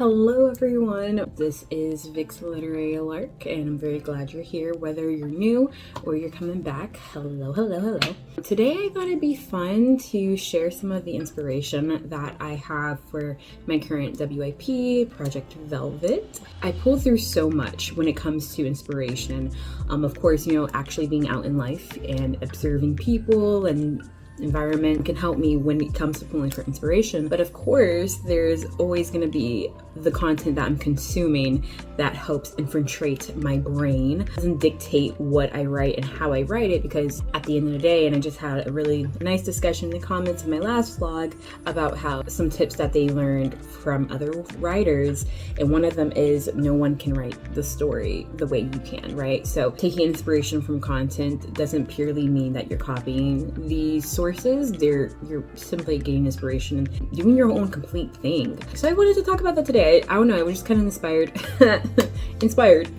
Hello everyone, this is Vic's Literary Lark and I'm very glad you're here, whether you're new or you're coming back. Hello. Today I thought it'd be fun to share some of the inspiration that I have for my current WIP, Project Velvet. I pull through so much when it comes to inspiration. Of course, actually being out in life and observing people and environment can help me when it comes to pulling for inspiration. But of course, there's always going to be the content that I'm consuming that helps infiltrate my brain. It doesn't dictate what I write and how I write it, because at the end of the day, and I just had a really nice discussion in the comments of my last vlog about how some tips that they learned from other writers, and one of them is no one can write the story the way you can, right? So taking inspiration from content doesn't purely mean that you're copying the sources. You're simply getting inspiration and doing your own complete thing. So I wanted to talk about that today. I don't know, I was just kind of inspired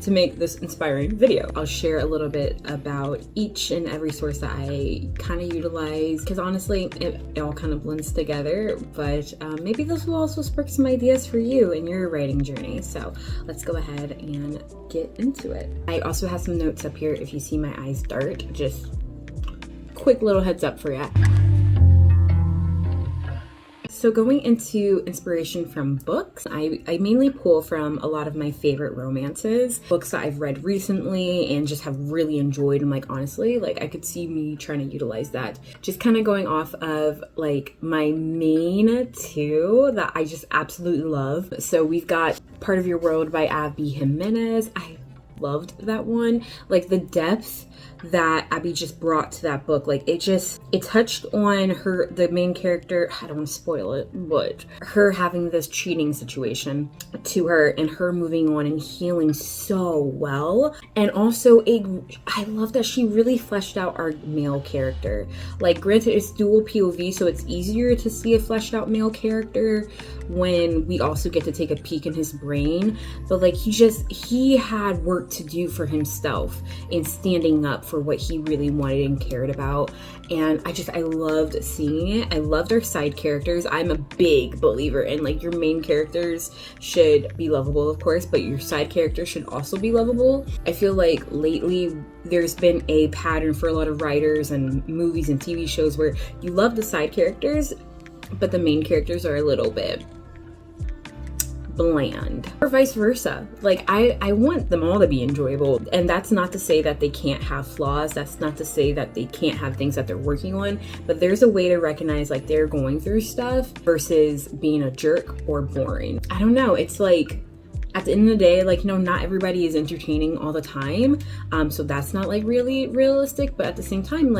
to make this inspiring video. I'll share a little bit about each and every source that I kind of utilize, because honestly it all kind of blends together, but maybe this will also spark some ideas for you in your writing journey. So let's go ahead and get into it. I also have some notes up here if you see my eyes dart, just quick little heads up for you. So going into inspiration from books, I mainly pull from a lot of my favorite romances, books that I've read recently and just have really enjoyed. And honestly, I could see me trying to utilize that. Just kind of going off of my main two that I just absolutely love. So we've got Part of Your World by Abby Jimenez. I loved that one. The depth that Abby just brought to that book, it touched on the main character, I don't want to spoil it, but her having this cheating situation to her and her moving on and healing so well. And also I love that she really fleshed out our male character. Granted, it's dual POV, so it's easier to see a fleshed out male character when we also get to take a peek in his brain, but he had work to do for himself in standing up for what he really wanted and cared about. And I loved seeing it. I loved our side characters. I'm a big believer in your main characters should be lovable, of course, but your side characters should also be lovable. I feel like lately there's been a pattern for a lot of writers and movies and TV shows where you love the side characters, but the main characters are a little bit bland, or vice versa. I want them all to be enjoyable, and that's not to say that they can't have flaws. That's not to say that they can't have things that they're working on, but there's a way to recognize they're going through stuff versus being a jerk or boring. I don't know, it's at the end of the day, not everybody is entertaining all the time, so that's not really realistic. But at the same time,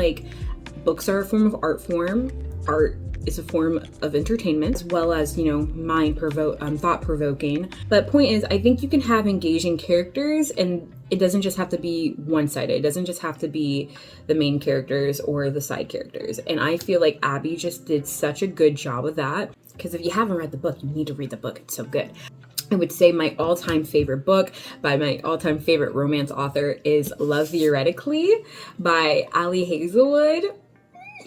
books are a form of art is a form of entertainment, as well as, thought-provoking. But point is, I think you can have engaging characters, and it doesn't just have to be one-sided. It doesn't just have to be the main characters or the side characters. And I feel like Abby just did such a good job of that, because if you haven't read the book, you need to read the book. It's so good. I would say my all-time favorite book by my all-time favorite romance author is Love Theoretically by Ali Hazelwood.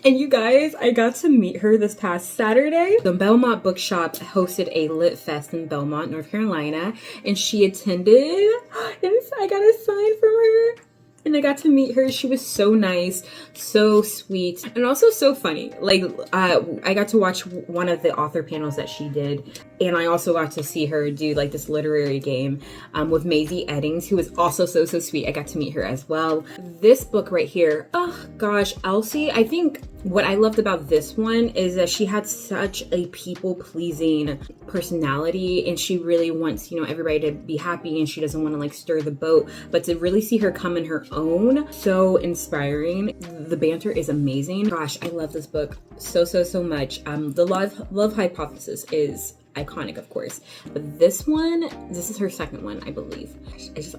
And you guys, I got to meet her this past Saturday. The Belmont Bookshop hosted a lit fest in Belmont, North Carolina, and she attended, and I got a sign from her. And I got to meet her. She was so nice, so sweet, and also so funny. I got to watch one of the author panels that she did, and I also got to see her do this literary game with Maisie Eddings, who was also so sweet. I got to meet her as well. This book right here, oh gosh, Elsie, I think what I loved about this one is that she had such a people-pleasing personality, and she really wants, everybody to be happy, and she doesn't want to stir the boat, but to really see her come in her own, so inspiring. The banter is amazing. Gosh, I love this book so much. The love hypothesis is iconic, of course, but this is her second one, I believe.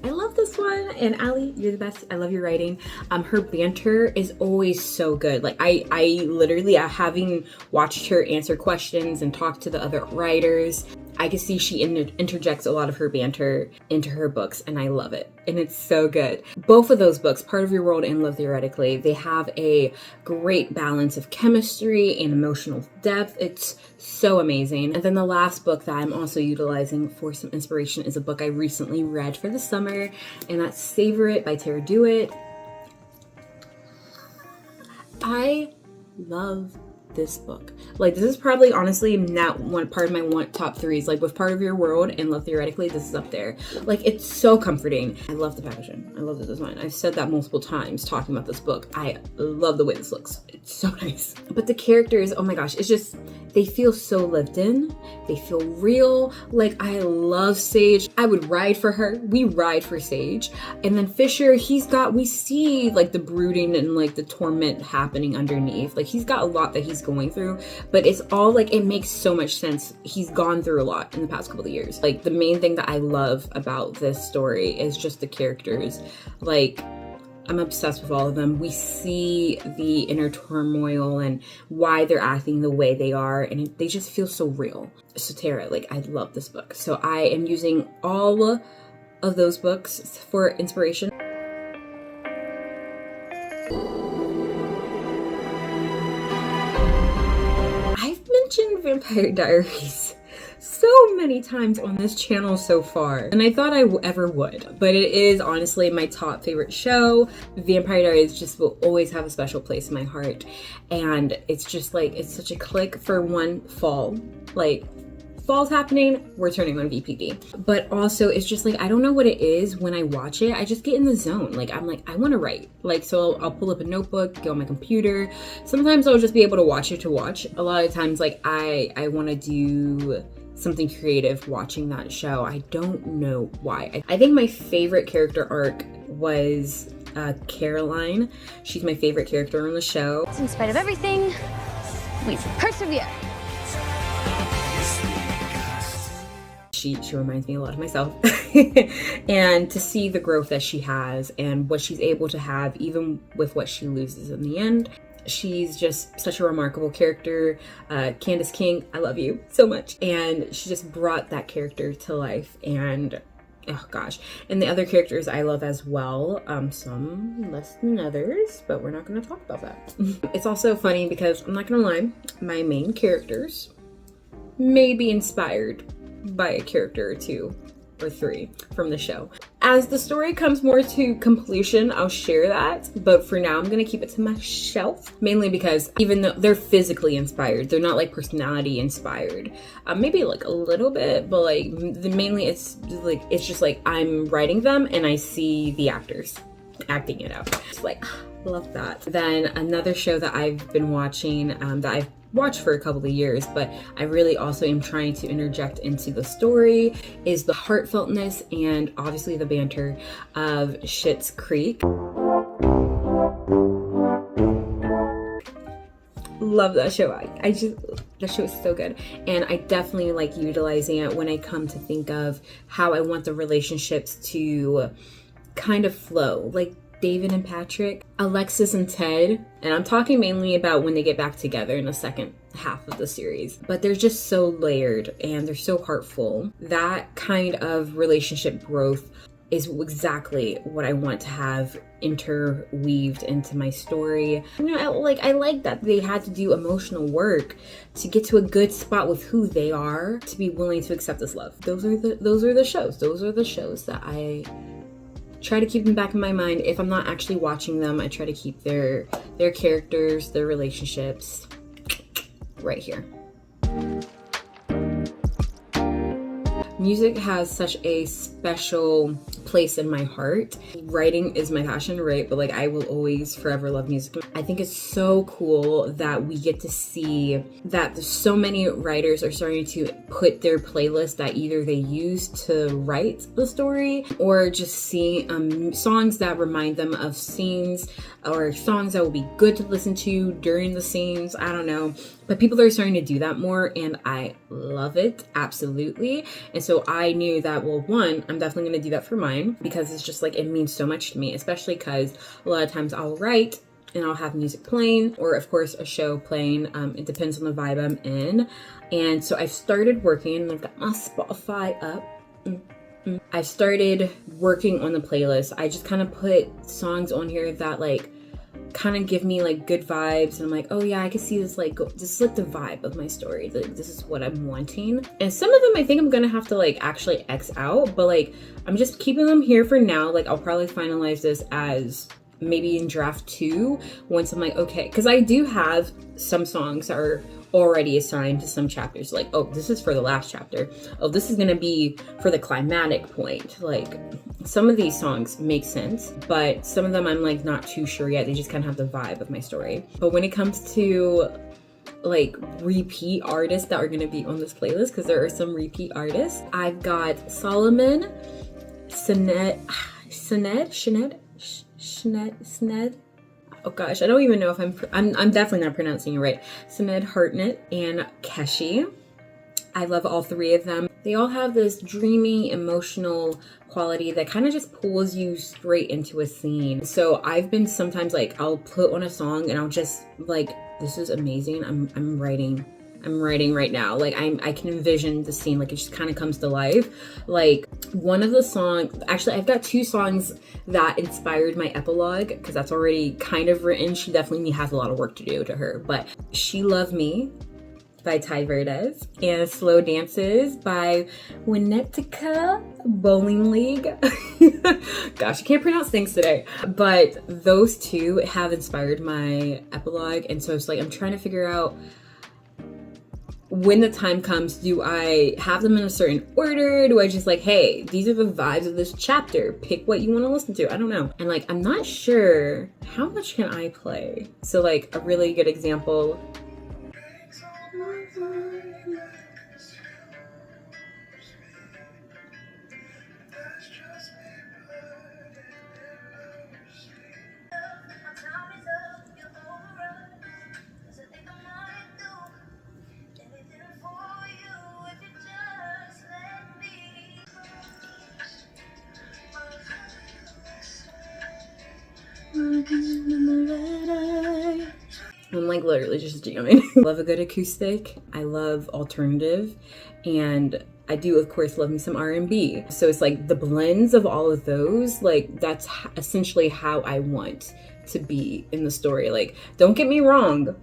I love this one. And Ali, you're the best. I love your writing. Her banter is always so good. I literally, having watched her answer questions and talk to the other writers, I can see she interjects a lot of her banter into her books, and I love it. And it's so good. Both of those books, Part of Your World and Love Theoretically, they have a great balance of chemistry and emotional depth. It's so amazing. And then the last book that I'm also utilizing for some inspiration is a book I recently read for the summer, and that's Savor It by Tara Dewitt. I love this book. Like, this is probably honestly not one part of my top threes. Like, with Part of Your World and Love Theoretically, this is up there. Like, it's so comforting. I love the packaging. I love the design. I've said that multiple times talking about this book. I love the way this looks. It's so nice. But the characters, oh my gosh, it's just, they feel so lived in. They feel real. Like, I love Sage. I would ride for her. We ride for Sage. And then Fisher, we see like the brooding and like the torment happening underneath. Like, he's got a lot that he's going through, but it's all like, it makes so much sense. He's gone through a lot in the past couple of years. Like, the main thing that I love about this story is just the characters. Like, I'm obsessed with all of them. We see the inner turmoil and why they're acting the way they are, and they just feel so real. So Tara, like, I love this book. So I am using all of those books for inspiration. I've mentioned Vampire Diaries so many times on this channel so far, and I thought I ever would, but it is honestly my top favorite show. Vampire Diaries just will always have a special place in my heart, and it's just like, it's such a click for one fall. Like, fall's happening, we're turning on VPD. But also, it's just like, I don't know what it is when I watch it, I just get in the zone. Like, I'm like, I want to write. Like, so I'll pull up a notebook, go on my computer. Sometimes I'll just be able to watch it to watch. A lot of times, like, I want to do something creative watching that show. I don't know why. I think my favorite character arc was Caroline. She's my favorite character on the show. In spite of everything, we persevere. She reminds me a lot of myself. And to see the growth that she has and what she's able to have, even with what she loses in the end. She's just such a remarkable character. Candace King, I love you so much. And she just brought that character to life. And oh gosh. And the other characters I love as well. Some less than others, but we're not going to talk about that. It's also funny because, I'm not going to lie, my main characters may be inspired by a character or two or three from the show. As the story comes more to completion, I'll share that, but for now I'm gonna keep it to myself, mainly because even though they're physically inspired, they're not like personality inspired. Maybe like a little bit, but like mainly it's just like I'm writing them and I see the actors acting it out. It's like, love that. Then another show that I've been watching, that I've watched for a couple of years, but I really also am trying to interject into the story, is the heartfeltness and obviously the banter of Schitt's Creek. Love that show. That show is so good, and I definitely like utilizing it when I come to think of how I want the relationships to kind of flow. Like David and Patrick, Alexis and Ted, and I'm talking mainly about when they get back together in the second half of the series. But they're just so layered and they're so heartful. That kind of relationship growth is exactly what I want to have interweaved into my story. You know, I like that they had to do emotional work to get to a good spot with who they are, to be willing to accept this love. Those are the shows. Those are the shows that I try to keep them back in my mind. If I'm not actually watching them, I try to keep their characters, their relationships right here. Music has such a special place in my heart. Writing is my passion, right? But like, I will always forever love music. I think it's so cool that we get to see that so many writers are starting to put their playlist that either they use to write the story or just seeing songs that remind them of scenes or songs that will be good to listen to during the scenes. I don't know. But people are starting to do that more, and I love it, absolutely. And so I knew that, well, one, I'm definitely going to do that for mine, because it's just like, it means so much to me, especially because a lot of times I'll write and I'll have music playing, or of course a show playing. It depends on the vibe I'm in. And so I've started working, and I've got my Spotify up. I started working on the playlist. I just kind of put songs on here that like kind of give me like good vibes, and I'm like, oh yeah, I can see this, like this is like the vibe of my story, like this is what I'm wanting. And some of them I think I'm gonna have to like actually X out, but like I'm just keeping them here for now. Like I'll probably finalize this as maybe in draft 2 once I'm like, okay, because I do have some songs that are already assigned to some chapters, like, oh, this is for the last chapter, oh, this is gonna be for the climatic point. Like some of these songs make sense, but some of them I'm like not too sure yet. They just kind of have the vibe of my story. But when it comes to like repeat artists that are going to be on this playlist, because there are some repeat artists, I've got Solomon, Sned. Oh gosh, I don't even know if I'm definitely not pronouncing it right. Sinead Hartnett and Keshi. I love all 3 of them. They all have this dreamy, emotional quality that kind of just pulls you straight into a scene. So I've been sometimes like, I'll put on a song and I'll just like, this is amazing. I'm writing right now. Like I can envision the scene, like it just kind of comes to life. Like one of the songs, actually I've got 2 songs that inspired my epilogue, because that's already kind of written. She definitely has a lot of work to do to her, but She Love Me by Ty Verdes and Slow Dances by Winnetka Bowling League. Gosh, I can't pronounce things today. But those 2 have inspired my epilogue, and so it's like I'm trying to figure out when the time comes, do I have them in a certain order? Do I just like, hey, these are the vibes of this chapter, pick what you want to listen to? I don't know. And like, I'm not sure how much can I play. So like a really good example. I'm like literally just jamming. Love a good acoustic. I love alternative, and I do of course love me some R&B. So it's like the blends of all of those, like that's essentially how I want to be in the story. Like don't get me wrong,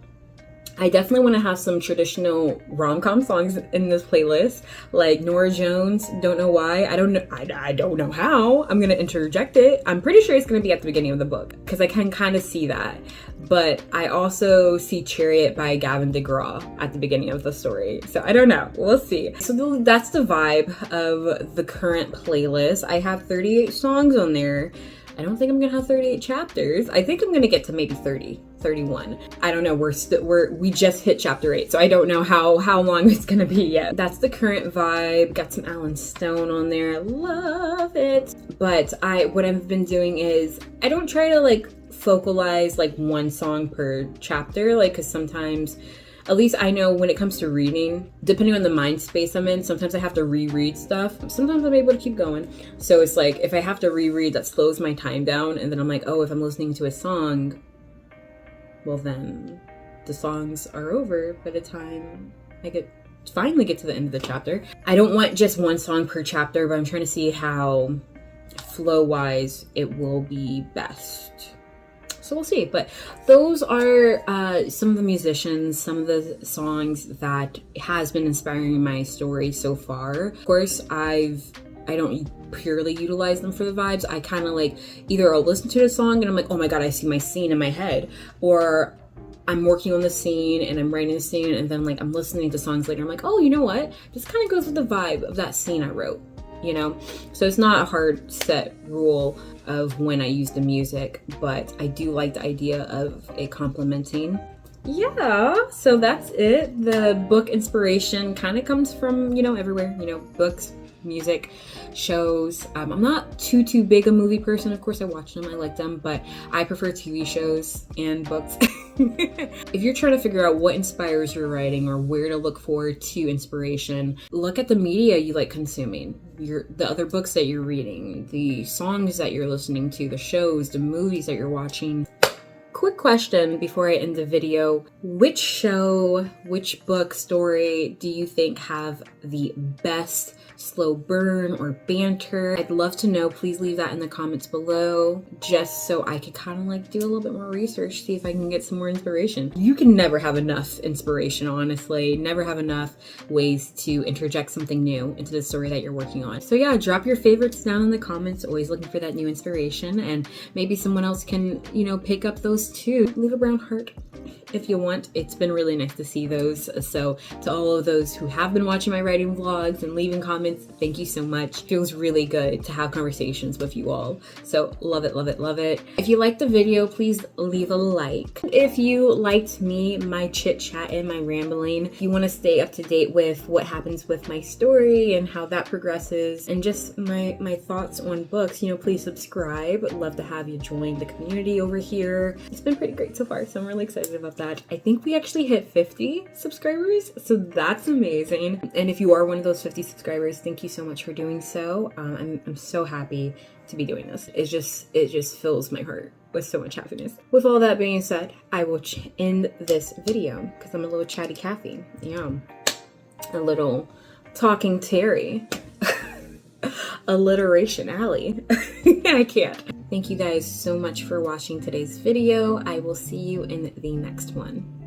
I definitely want to have some traditional rom-com songs in this playlist, like Norah Jones, Don't Know Why. I don't know how I'm going to interject it. I'm pretty sure it's going to be at the beginning of the book, because I can kind of see that. But I also see Chariot by Gavin DeGraw at the beginning of the story. So I don't know. We'll see. So that's the vibe of the current playlist. I have 38 songs on there. I don't think I'm gonna have 38 chapters. I think I'm gonna get to maybe 30, 31. I don't know. We just hit chapter 8, so I don't know how long it's gonna be yet. That's the current vibe. Got some Alan Stone on there. Love it. But what I've been doing is I don't try to like focalize like one song per chapter, like because sometimes, at least I know when it comes to reading, depending on the mind space I'm in, sometimes I have to reread stuff. Sometimes I'm able to keep going. So it's like, if I have to reread, that slows my time down. And then I'm like, oh, if I'm listening to a song, well then the songs are over by the time I finally get to the end of the chapter. I don't want just one song per chapter, but I'm trying to see how flow-wise it will be best. So we'll see. But those are some of the musicians, some of the songs that has been inspiring my story so far. Of course, I don't purely utilize them for the vibes. I kind of like, either I'll listen to the song and I'm like, oh my god, I see my scene in my head, or I'm working on the scene and I'm writing the scene, and then like I'm listening to songs later. I'm like, oh, you know what? This kind of goes with the vibe of that scene I wrote, you know? So it's not a hard set rule of when I use the music, but I do like the idea of it complementing. Yeah, so that's it. The book inspiration kind of comes from, everywhere, books, music, shows. I'm not too big a movie person. Of course I watch them, I like them, but I prefer TV shows and books. If you're trying to figure out what inspires your writing or where to look forward to inspiration, look at the media you like consuming, the other books that you're reading, the songs that you're listening to, the shows, the movies that you're watching. Cool. quick question before I end the video. Which show, which book, story do you think have the best slow burn or banter? I'd love to know. Please leave that in the comments below, just so I could kind of like do a little bit more research, see if I can get some more inspiration. You can never have enough inspiration, honestly. Never have enough ways to interject something new into the story that you're working on. So yeah, drop your favorites down in the comments. Always looking for that new inspiration, and maybe someone else can, you know, pick up those too. Leave a brown heart if you want. It's been really nice to see those. So to all of those who have been watching my writing vlogs and leaving comments, thank you so much. It feels really good to have conversations with you all. So love it, love it, love it. If you liked the video, please leave a like. If you liked me, my chit chat and my rambling, if you want to stay up to date with what happens with my story and how that progresses and just my thoughts on books, you know, please subscribe. I'd love to have you join the community over here. It's been pretty great so far, so I'm really excited about that. I think we actually hit 50 subscribers, so that's amazing. And if you are one of those 50 subscribers, thank you so much for doing so. I'm so happy to be doing this. It just fills my heart with so much happiness. With all that being said, I will end this video because I'm a little chatty Cathy. Yeah, a little talking Terry. Alliteration alley. I can't. Thank you guys so much for watching today's video. I will see you in the next one.